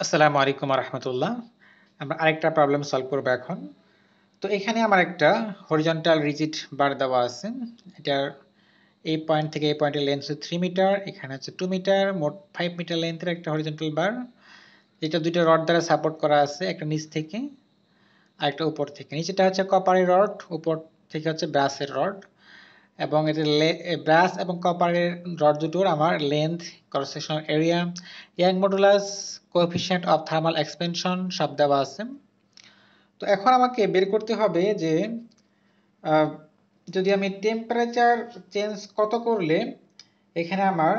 আসসালামু আলাইকুম রাহমাতুল্লাহ। আমরা আরেকটা প্রবলেম সলভ করব এখন। তো এখানে আমার একটা হরিজন্টাল রিজিড বার দেওয়া আছে। এটার এই পয়েন্ট থেকে এই পয়েন্টের লেন্থ হচ্ছে 3 মিটার, এখানে হচ্ছে 2 মিটার, মোট 5 মিটার লেন্থের একটা হরিজন্টাল বার। যেটা দুইটা রড দ্বারা সাপোর্ট করা আছে, একটা নিচ থেকে আর একটা উপর থেকে। নিচেটা হচ্ছে কপারের রড, উপর থেকে হচ্ছে ব্রাসের রড। এবং এটা ব্রাস এবং কপারের রড দুটোর আমার length, cross sectional area, young modulus, coefficient of thermal expansion সব দেওয়া আছে। তো এখন আমাকে বের করতে হবে যে যদি আমি টেম্পারেচার চেঞ্জ কত করলে এখানে আমার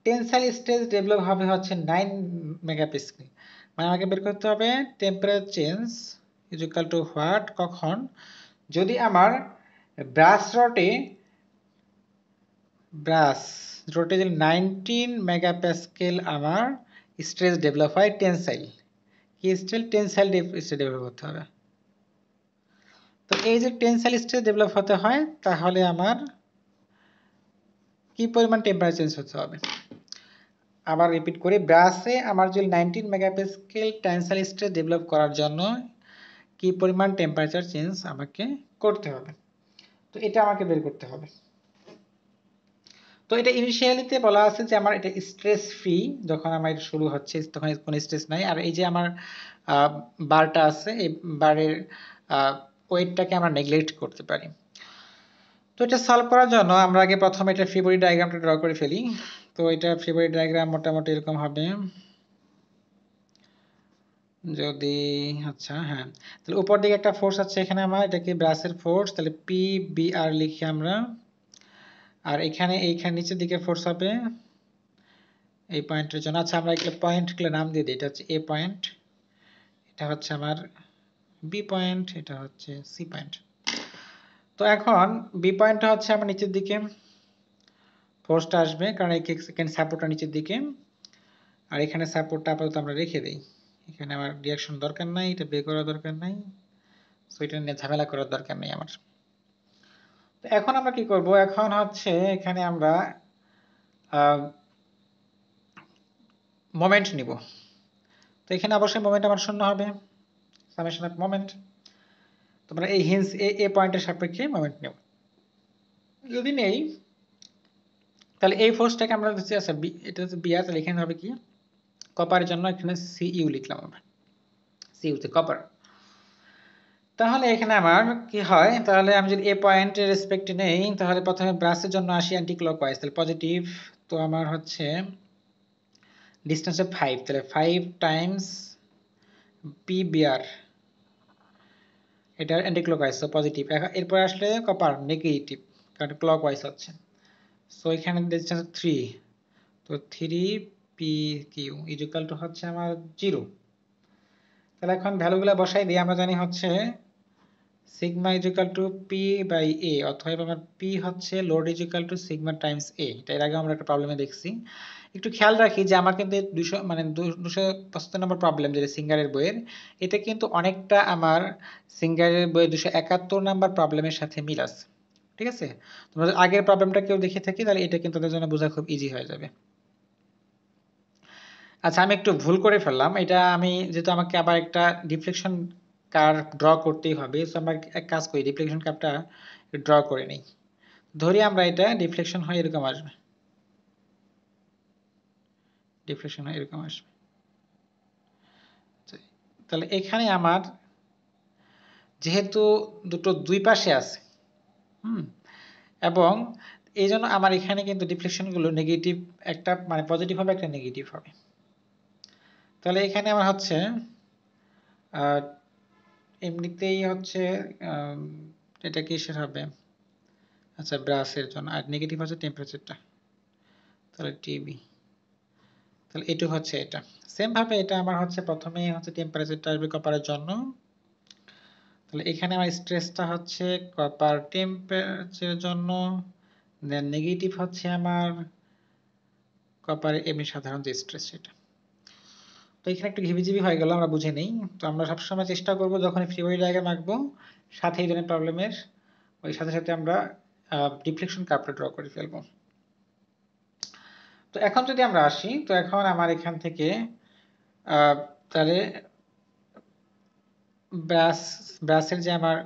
টেনসাইল স্ট্রেস ডেভেলপ হবে হচ্ছে 9 মেগাপাস্কেল। মানে আমাকে বের করতে হবে temperature change is equal two what, কখন, যদি আমার ব্রাস রডে যদি 19 মেগাপাস্কেল আমার স্ট্রেস ডেভেলপ হয়, টেনসাইল কি স্ট্রেস, টেনসাইল স্ট্রেস ডেভেলপ হতে হবে। তো এই যে টেনসাইল স্ট্রেস ডেভেলপ হতে হয়, তাহলে আমার কি পরিমাণ টেম্পারেচার চেঞ্জ হতে হবে। আবার রিপিট করি, ব্রাসে আমার যদি 19 মেগাপাস্কেল টেনসাইল স্ট্রেস ডেভেলপ করার জন্য কি পরিমাণ টেম্পারেচার চেঞ্জ আমাকে করতে হবে, তো এটা আমাকে বের করতে হবে। তো এটা ইনিশিয়ালিতে বলা আছে যে আমার এটা স্ট্রেস ফ্রি, যখন আমার এটা শুরু হচ্ছে তখন কোনো স্ট্রেস নাই। আর এই যে আমার বারটা আছে, এই বারের ওয়েটটাকে আমরা নেগলেক্ট করতে পারি। তো এটা সলভ করার জন্য আমরা আগে প্রথমে এটা ফ্রি বডি ডায়াগ্রামটা ড্র করে ফেলি। তো এটা ফ্রি বডি ডায়াগ্রাম মোটামুটি এরকম হবে। যদি আচ্ছা হ্যাঁ, তাহলে উপর দিকে একটা ফোর্স আছে এখানে আমার, এটাকে ব্রাসের ফোর্স, তাহলে পি বি আর লিখি আমরা। আর এখানে এইখানে নিচের দিকে ফোর্স হবে এই পয়েন্টের জন্য। আচ্ছা আমরা এগুলো পয়েন্টগুলো নাম দিয়ে দিই। এটা হচ্ছে এ পয়েন্ট, এটা হচ্ছে আমার বি পয়েন্ট, এটা হচ্ছে সি পয়েন্ট। তো এখন বি পয়েন্টটা হচ্ছে আমার নিচের দিকে ফোর্সটা আসবে, কারণ এখানে সাপোর্টটা নিচের দিকে, আর এখানে সাপোর্টটা আপাতত আমরা রেখে দিই। এখানে আমার রিয়াকশন দরকার নাই, এটা বের করার দরকার নাই, সো এটা নিয়ে ঝামেলা করার দরকার নেই আমার। তো এখন আমরা কি করব, এখন হচ্ছে এখানে আমরা মোমেন্ট নিব। তো এখানে অবশ্যই মোমেন্ট আমার শূন্য হবে, সামেশন অফ মোমেন্ট। তোমরা এই হিন্স এ পয়েন্টের সাপেক্ষে মোমেন্ট নেব। যদি নেই তাহলে এই ফোর্সটাকে আমরা হচ্ছে আচ্ছা এটা হচ্ছে বিআর, তাহলে এখানে হবে কি, কপারের জন্য এখানে সি ইউ লিখলাম আমরা, সি ইউ তে কপার। তাহলে এখানে আমার কি হয়, তাহলে আমি যদি এ পয়েন্টের রেসপেক্টে নেই, তাহলে প্রথমে ব্রাসের জন্য আসি অ্যান্টি ক্লকওয়াইজ, তাহলে পজিটিভ। তো আমার হচ্ছে ডিস্টেন্স 5, তাহলে 5 টাইমস পি বিআর, এটা অ্যান্টি ক্লকওয়াইজ, তো পজিটিভ। এরপর আসলে কপার নেগেটিভ, কারণ ক্লকওয়াইজ হচ্ছে। সো এখানে ডিস্টেন্স 3, তো 3 P Q is equal to হচ্ছে আমার 0। তাহলে এখন ভ্যালুগুলো বসাই দিই। আমরা জানি হচ্ছে sigma is equal to P by A, অথবা আমার পি হচ্ছে load is equal to sigma times A. এটা এর আগে আমরা একটা প্রবলেমে দেখছি। একটু খেয়াল রাখি যে আমার কিন্তু 200 মানে 275 নম্বর প্রবলেম, যেটা সিঙ্গারের বইয়ের, এটা কিন্তু অনেকটা আমার সিঙ্গারের বইয়ের 271 নাম্বার প্রবলেমের সাথে মিল আছে। ঠিক আছে, তোমরা আগের প্রবলেমটা কেউ দেখে থাকি তাহলে এটা কিন্তু তাদের জন্য বোঝা খুব ইজি হয়ে যাবে। আচ্ছা আমি একটু ভুল করে ফেললাম, এটা আমি যেহেতু আমাকে আবার একটা ডিফ্লেকশন কার্ভ ড্র করতেই হবে, সো আমরা এক কাজ করি, ডিফ্লেকশন কার্ভটা ড্র করে নিই। ধরি আমরা এটা ডিফ্লেকশন হয় এরকম আসবে, ডিফ্লেকশন হয় এরকম আসবে। তাহলে এখানে আমার যেহেতু দুটো দুই পাশে আছে, এবং এই জন্য আমার এখানে কিন্তু ডিফ্লেকশনগুলো নেগেটিভ, একটা মানে পজিটিভ হবে, একটা নেগেটিভ হবে। তাহলে এখানে আমার হচ্ছে এমনিতেই হচ্ছে এটা কিসের হবে, আচ্ছা ব্রাসের জন্য, আর নেগেটিভ হচ্ছে টেম্পারেচারটা, তাহলে টিবি, তাহলে এটু হচ্ছে এটা। সেম ভাবে এটা আমার হচ্ছে প্রথমে হচ্ছে টেম্পারেচারটা আসবে কপারের জন্য, তাহলে এখানে আমার স্ট্রেসটা হচ্ছে কপার টেম্পারেচারের জন্য, দেন নেগেটিভ হচ্ছে আমার কপারের এমনি সাধারণ যে স্ট্রেস সেটা। তো এখানে একটু ঘিবিজিবি হয়ে গেল, আমরা বুঝে নেই। তো আমরা সবসময় চেষ্টা করবো যখন ফ্রি বডি ডায়াগ্রাম আঁকবো, সাথে এই ধরনের প্রবলেমের ওই সাথে সাথে আমরা ডিফ্লেকশন কার্ভটা ড্র করে ফেলবো। তো এখন যদি আমরা আসি, তো এখন আমার এখান থেকে তাহলে ব্রাশের যে আমার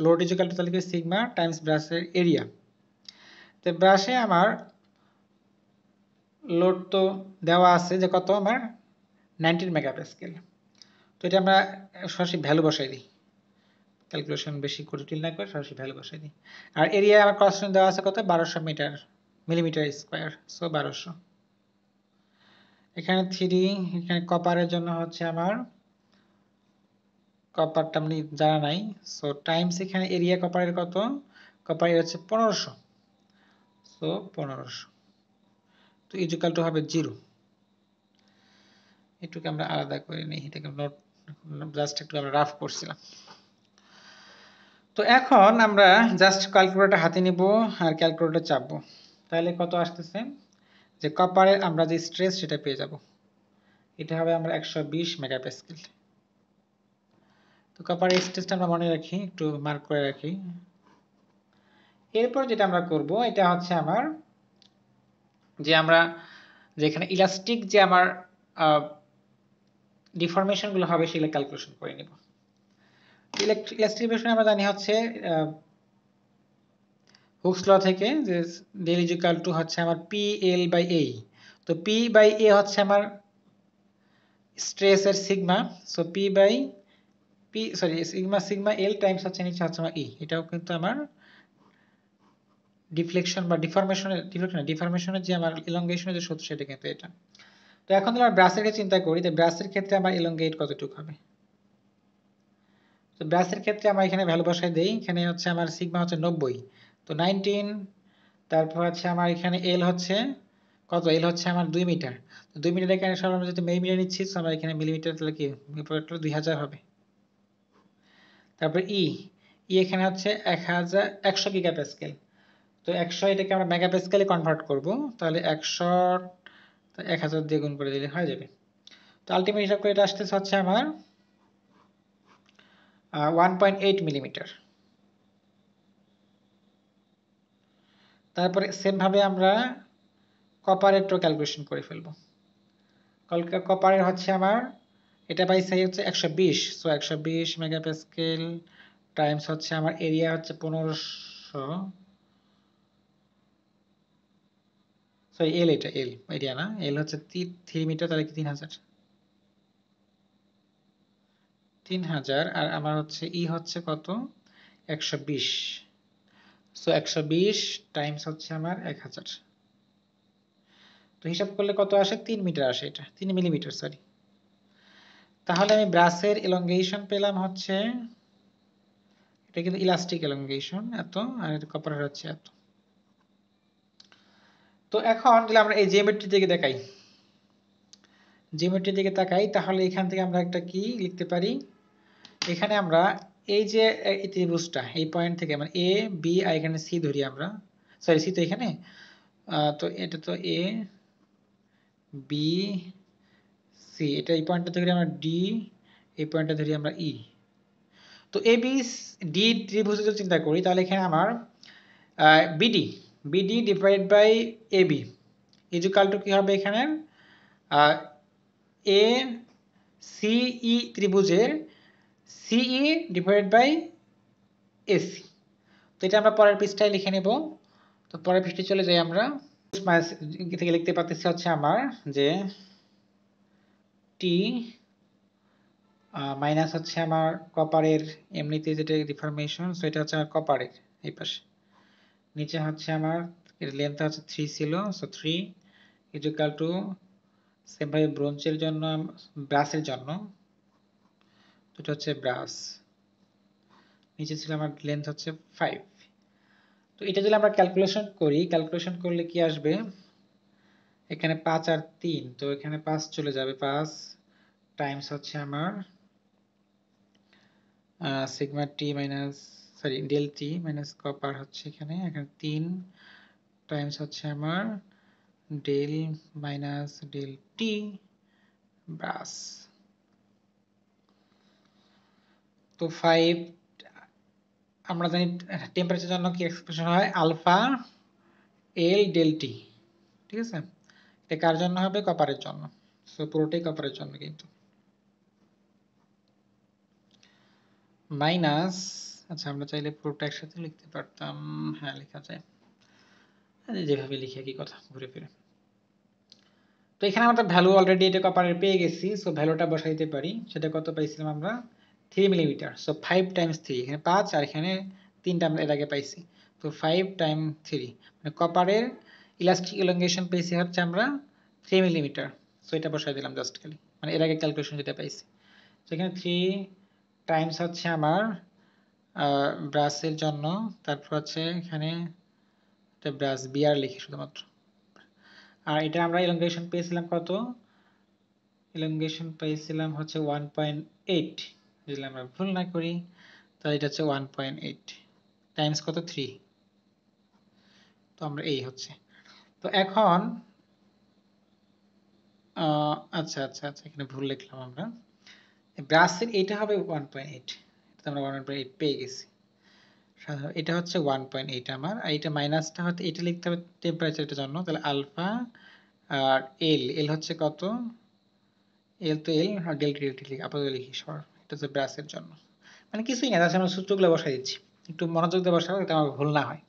লোড ইজ ইকুয়াল টু তাহলে কি সিগমা টাইমস ব্রাশের এরিয়া। তো ব্রাশে আমার লোড তো দেওয়া আছে যে কত আমার 19 মেগাপ্যাসকেল। তো এটা আমরা সরাসরি ভ্যালু বসাই দিই, ক্যালকুলেশন বেশি জটিল না করে সরাসরি ভ্যালু বসাই দিই। আর এরিয়া আমার ক্রস দেওয়া আছে কত 1200 মিলিমিটার স্কয়ার, সো 1200। এখানে 3, এখানে কপারের জন্য হচ্ছে আমার কপারটা আমি জানা নাই, সো টাইমস এখানে এরিয়া কপারের কত, কপার হচ্ছে 1500, সো 1500 তো ইকুয়াল টু হবে 0। এটুকু আমরা আলাদা করে নিই, এটাকে নোট জাস্ট একটু আমরা রাফ করছিলাম। তো এখন আমরা জাস্ট ক্যালকুলেটর হাতে নিব আর ক্যালকুলেটর চাপবো, তাহলে কত আসতেছে যে কপারের আমরা যে স্ট্রেস সেটা পেয়ে যাব, এটা হবে আমরা 120 মেগাপ্যাসকেল। তো কপারের স্ট্রেসটা আমরা মনে রাখি, একটু মার্ক করে রাখি। এরপর যেটা আমরা করব এটা হচ্ছে আমার যে আমরা যেখানে ইলাস্টিক যে আমার ডিফরমেশন গুলো হবে সেগুলো ক্যালকুলেশন করে নিব। ইলাস্টিক ডিফরমেশন আমরা জানি হচ্ছে হুকস ল থেকে যে ডেল ইজ ইকুয়াল টু হচ্ছে আমার পি এল বাই এ। তো পি বাই এ হচ্ছে আমার স্ট্রেসের সিগমা, সো সিগমা এল টাইমস হচ্ছে নিচে হচ্ছে আমার ই। এটাও কিন্তু আমার ডিফ্লেকশন বা ডিফরমেশনের যে আমার ইলংগেশনের যে সূত্র সেটা কিন্তু এটা। তো এখন আমরা ব্রাশের ক্ষেত্রে চিন্তা করি, তো ব্রাশের ক্ষেত্রে আমার ইলংগেট কতটুকু হবে। তো ব্রাশের ক্ষেত্রে আমরা এখানে ভ্যালু বসাই দেই, এখানে হচ্ছে আমার সিগমা হচ্ছে 90, তো 19, তারপর হচ্ছে আমার এখানে এল হচ্ছে কত, এল হচ্ছে আমার 2 মিটার। তো 2 মিটার এখানে সব আমরা যদি মিলিমিটার নিচ্ছি, তো আমরা এখানে মিলিমিটার তাহলে কি 2000 হবে। তারপর ই এখানে হচ্ছে 100 গিগাপ্যাসকেল। তো 100 এটাকে আমরা মেগাপ্যাসকেলে কনভার্ট করব, তাহলে 100 1000 দিয়ে গুণ করে দিলে হয়ে যাবে। তো আলটিমেট হিসাব করে এটা আসতেছে হচ্ছে আমার 1.8 মিলিমিটার। তারপরে সেম ভাবে আমরা কপারেরও ক্যালকুলেশন করে ফেলবো। কপারের হচ্ছে আমার এটা পাইছে হচ্ছে 120, সো 120 মেগাপ্যাসকেল টাইমস হচ্ছে আমার এরিয়া হচ্ছে 1500, সরি এল, এটা এল এরিয়া না, এল হচ্ছে 3 মিটার, তাহলে কি 3000 আর আমার হচ্ছে ই হচ্ছে কত 120, সো 120 টাইমস হচ্ছে আমার 1000। তো হিসাব করলে কত আসে 3 মিটার আসে, এটা 3 মিলিমিটার সরি। তাহলে আমি ব্রাশের এলংগেশন পেলাম হচ্ছে, এটা কিন্তু ইলাস্টিক এলংগেশন এত, আর এটা কপারের হচ্ছে এত। তো এখন যদি আমরা এই জিওমেট্রি দিকে দেখাই, জিওমেট্রি দিকে তাকাই, তাহলে এখান থেকে আমরা একটা কি লিখতে পারি, এখানে আমরা এই যে এই ত্রিভুজটা এই পয়েন্ট থেকে আমরা এ বি আর এখানে সি ধরি আমরা, সরি সি তো এখানে, তো এটা তো এ বি সি, এটা এই পয়েন্টটা ধরি আমরা ডি, এই পয়েন্টটা ধরি আমরা ই। তো এ বি ডি ত্রিভুজে যদি চিন্তা করি, তাহলে এখানে আমার BD divide by A B is equal to কি হবে এখানে এ সিই ত্রিভুজের সিই ডিভাইড বাই এসি। তো এটা আমরা পরের পৃষ্ঠায় লিখে নেব। তো পরের পৃষ্ঠায় চলে যাই আমরা, থেকে লিখতে পারতেছি হচ্ছে আমার যে টি মাইনাস হচ্ছে আমার কপারের এমনিতে যেটা ডিফরমেশন, সো এটা হচ্ছে আমার কপারের এই পাশে, নিচে হচ্ছে আমার লেন্থ হচ্ছে 3 ছিল, so 3 is equal to same ভাবে ব্রোঞ্জের জন্য ব্রাশের জন্য, তো এটা হচ্ছে ব্রাশ, নিচে ছিল আমার লেন্থ হচ্ছে 5। তো এটা যদি আমরা ক্যালকুলেশন করি, ক্যালকুলেশন করলে কি আসবে, এখানে 5 আর 3, তো এখানে 5 চলে যাবে, 5 টাইমস হচ্ছে আমার sigma T minus sorry del T minus copper হচ্ছে এখানে 3 টাইমস হচ্ছে আমার del minus del T brush. তো 5 আমরা জানি টেম্পারেচারের জন্য কি এক্সপ্রেশন হয় আলফা এল ডেল টি, ঠিক আছে। এটা কার জন্য হবে, কপারের জন্য, সো পুরোটাই কপারের জন্য কিন্তু। মাইনাস, আচ্ছা আমরা চাইলে পুরোটা একসাথে লিখতে পারতাম, হ্যাঁ লেখা যায়, যেভাবে লিখে কি কথা ঘুরে ফিরে। তো এখানে আমরা ভ্যালু অলরেডি এটা কপারের পেয়ে গেছি, সো ভ্যালুটা বসাই দিতে পারি। সেটা কত পাইছিলাম আমরা? 3 মিলিমিটার। সো 5 টাইমস 3, এখানে 5 আর এখানে 3টা আমরা এর আগে পাইছি। তো 5 টাইম 3 মানে কপারের ইলাস্টিক এলongation পেয়েছি হচ্ছে আমরা 3 মিলিমিটার। সো এটা বসাই দিলাম জাস্ট খালি, মানে এর আগে ক্যালকুলেশন যেটা পাইছি। তো এখানে 3 টাইমস হচ্ছে আমার ব্রাশের জন্য, তারপর হচ্ছে এখানে একটা ব্রাশ বিআর লিখি শুধুমাত্র। আর এটা আমরা elongation পেয়েছিলাম কত? elongation পেয়েছিলাম হচ্ছে 1.8, যদি আমরা ভুল না করি তাহলে এটা হচ্ছে 1.8 টাইমস কত? 3। তো আমরা এই হচ্ছে, তো এখন আচ্ছা আচ্ছা আচ্ছা এখানে ভুল লিখলাম আমরা। ব্রাশের এইটা হবে 1.8, এটা আমরা 1.8 পেয়ে গেছি। এটা হচ্ছে 1.8 আমার, আর এটা মাইনাসটা হচ্ছে এটা লিখতে হবে টেম্পারেচারের জন্য, তাহলে আলফা আর এল হচ্ছে কত? এল তো এল, আর ডেল্টা লিখি আপাতত লিখি সর, এটা হচ্ছে ব্রাশের জন্য। মানে কিছুই না, তাহলে আমরা সূত্রগুলো বসাই দিচ্ছি, একটু মনোযোগ দিয়ে বসাবো যাতে আমার ভুল না হয়।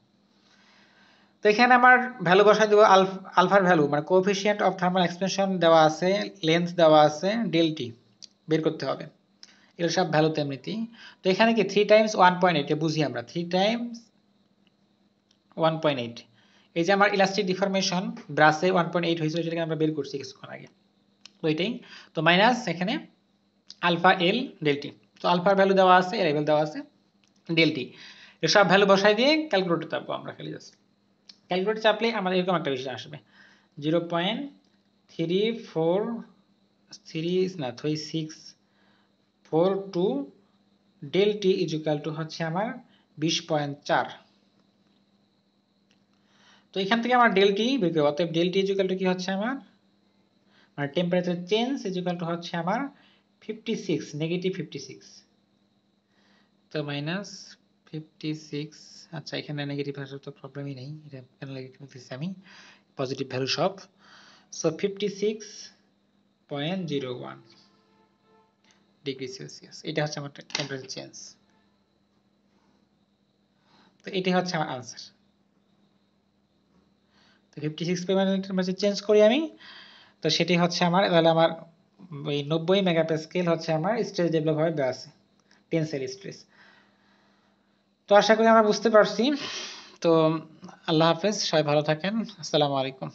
তো এখানে আমার ভ্যালু বসাই দেবো, আলফার ভ্যালু মানে কোএফিসিয়েন্ট অফ থার্মাল এক্সপেনশন দেওয়া আছে, লেন্থ দেওয়া আছে, ডেলটি বের করতে হবে, এর সব ভ্যালু তো এমনিতেই। তো এখানে কি 3 টাইমস 1.8 বুঝি আমরা, 3 টাইমস 1.8, এই যে আমার ইলাস্টিক ডিফরমেশন ব্রাশে 1.8 হয়েছিল, সেটাকে আমরা বের করছি কিছুক্ষণ আগে। তো এটাই, তো মাইনাস এখানে আলফা এল ডেলটি, তো আলফার ভ্যালু দেওয়া আছে, এর ভ্যালু দেওয়া আছে, ডেলটি, এর সব ভ্যালু বসাই দিয়ে ক্যালকুলেটর চাপবো আমরা খালি জাস্ট। ক্যালকুলেটর চাপলে আমাদের এরকম একটা বিষয় আসবে, 0.3642 ডেলটি ইকুয়াল টু হচ্ছে আমার 20.4। তো এখান থেকে আমার ডেলটি বের করব, অতএব ডেলটি ইকুয়াল টু কি হচ্ছে আমার, মানে টেম্পারেচার চেঞ্জ ইকুয়াল টু হচ্ছে আমার 56, নেগেটিভ 56। তো মাইনাস 56, আচ্ছা এখানে নেগেটিভ আসার তো প্রবলেমই নেই, এটা কেন নেগেটিভ লিখতেছি আমি, পজিটিভ ভ্যালু সব। সো 56.01 ডিগ্রি সেলসিয়াস, এটা হচ্ছে আমার টেম্পারেচার চেঞ্জ। তো এটাই হচ্ছে আমার আনসার। তো 56 টেম্পারেচার চেঞ্জ করি আমি, তো সেটি হচ্ছে আমার, তাহলে আমার ওই 90 মেগাপাস্কেল হচ্ছে আমার স্ট্রেস ডেভেলপ হবে ব্রাশে, টেনসাইল স্ট্রেস। তো আশা করি আমরা বুঝতে পারছি। তো আল্লাহ হাফেজ, সবাই ভালো থাকেন, আসসালামু আলাইকুম।